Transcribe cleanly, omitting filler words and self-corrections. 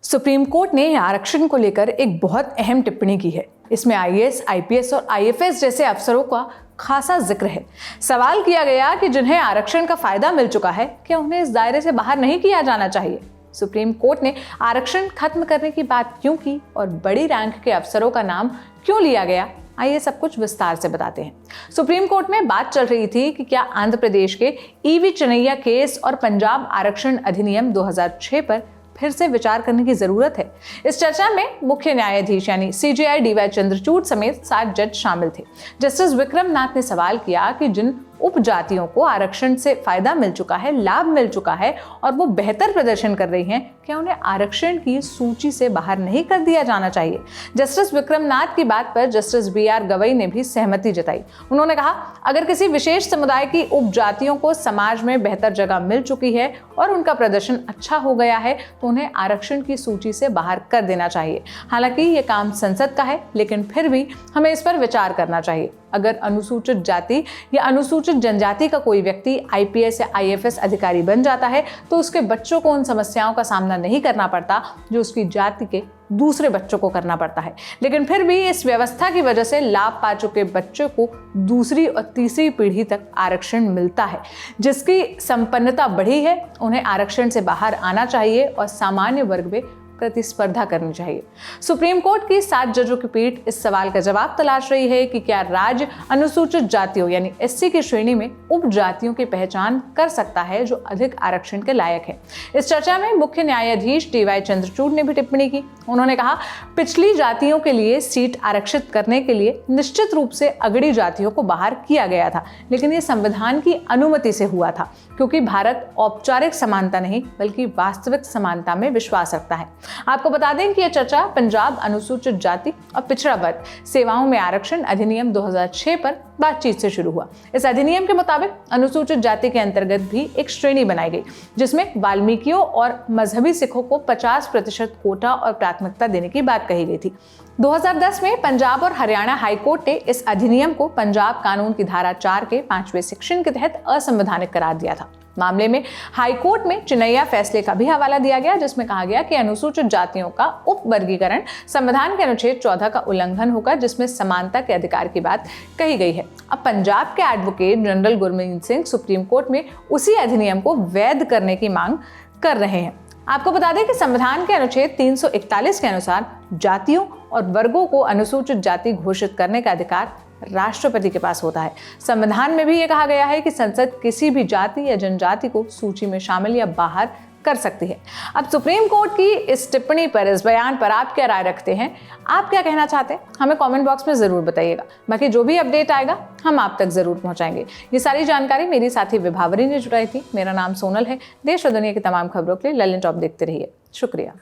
Supreme court ने आरक्षण को लेकर एक बहुत अहम टिप्पणी की है। इसमें आईएएस, आईपीएस और आईएफएस जैसे अफसरों का खासा जिक्र है। सवाल किया गया कि जिन्हें आरक्षण का फायदा मिल चुका है, क्या उन्हें इस दायरे से बाहर नहीं किया जाना चाहिए? सुप्रीम कोर्ट ने आरक्षण खत्म करने की बात क्यों की और बड़ी रैंक के अफसरों का नाम क्यों लिया गया? आइए सब कुछ विस्तार से बताते हैं। सुप्रीम कोर्ट में बात चल रही थी कि क्या आंध्र प्रदेश के ईवी चिनैया केस और पंजाब आरक्षण अधिनियम 2006 पर फिर से विचार करने की जरूरत है। इस चर्चा में मुख्य न्यायाधीश यानी सीजेआई डीवाई चंद्रचूड़ समेत 7 जज शामिल थे। जस्टिस विक्रम नाथ ने सवाल किया कि जिन उपजातियों को आरक्षण से फायदा मिल चुका है, लाभ मिल चुका है और वो बेहतर प्रदर्शन कर रही हैं, क्या उन्हें आरक्षण की सूची से बाहर नहीं कर दिया जाना चाहिए? जस्टिस विक्रम नाथ की बात पर जस्टिस बीआर गवई ने भी सहमति जताई। उन्होंने कहा, अगर किसी विशेष समुदाय की उपजातियों को समाज में बेहतर जगह मिल चुकी है और उनका प्रदर्शन अच्छा हो गया है तो उन्हें आरक्षण की सूची से बाहर कर देना चाहिए। हालांकि ये काम संसद का है, लेकिन फिर भी हमें इस पर विचार करना चाहिए। अगर अनुसूचित जाति या अनुसूचित जनजाति का कोई व्यक्ति आईपीएस या आईएफएस अधिकारी बन जाता है तो उसके बच्चों को उन समस्याओं का सामना नहीं करना पड़ता जो उसकी जाति के दूसरे बच्चों को करना पड़ता है। लेकिन फिर भी इस व्यवस्था की वजह से लाभ पा चुके बच्चों को दूसरी और तीसरी पीढ़ी तक आरक्षण मिलता है। जिसकी संपन्नता बढ़ी है उन्हें आरक्षण से बाहर आना चाहिए और सामान्य वर्ग में प्रतिस्पर्धा करनी चाहिए। सुप्रीम कोर्ट की 7 जजों की पीठ इस सवाल का जवाब तलाश रही है कि क्या राज्य अनुसूचित जातियों यानी एससी की श्रेणी में उपजातियों की पहचान कर सकता है जो अधिक आरक्षण के लायक है। इस चर्चा में मुख्य न्यायाधीश डीवाई चंद्रचूड़ ने भी टिप्पणी की। उन्होंने कहा, पिछली जातियों के लिए सीट आरक्षित करने के लिए निश्चित रूप से अगड़ी जातियों को बाहर किया गया था, लेकिन ये संविधान की अनुमति से हुआ था क्योंकि भारत औपचारिक समानता नहीं बल्कि वास्तविक समानता में विश्वास रखता है। आपको बता दें कि यह चर्चा पंजाब अनुसूचित जाति और पिछड़ा वर्ग सेवाओं में आरक्षण अधिनियम 2006 पर बातचीत से शुरू हुआ। इस अधिनियम के मुताबिक अनुसूचित जाति के अंतर्गत भी एक श्रेणी बनाई गई जिसमें वाल्मीकियों और मजहबी सिखों को 50% कोटा और प्राथमिकता देने की बात कही गई थी। 2010 में पंजाब और हरियाणा हाईकोर्ट ने इस अधिनियम को पंजाब कानून की धारा 4 के 5वें सेक्शन के तहत असंवैधानिक करार दिया था। मामले में हाईकोर्ट में चिनैया फैसले का भी हवाला दिया गया जिसमें कहा गया कि अनुसूचित जातियों का उपवर्गीकरण संविधान के अनुच्छेद 14 का उल्लंघन होगा जिसमें समानता के अधिकार की बात कही गई है। अब पंजाब के advocate general Gurmeet Singh supreme court में उसी अधिनियम को वैध करने की मांग कर रहे हैं। आपको बता दें कि संविधान के अनुच्छेद 341 के अनुसार जातियों और वर्गों को अनुसूचित जाति घोषित करने का अधिकार राष्ट्रपति के पास होता है। संविधान में भी ये कहा गया है कि संसद किसी भी जाति या जनजाति को सूची में शामिल या बाहर कर सकती है। अब सुप्रीम कोर्ट की इस टिप्पणी पर, इस बयान पर आप क्या राय रखते हैं? आप क्या कहना चाहते हैं? हमें कमेंट बॉक्स में जरूर बताइएगा। बाकी जो भी अपडेट आएगा हम आप तक जरूर पहुंचाएंगे। ये सारी जानकारी मेरी साथी विभावरी ने जुटाई थी। मेरा नाम सोनल है। देश और दुनिया की तमाम खबरों के लिए ललन टॉप देखते रहिए। शुक्रिया।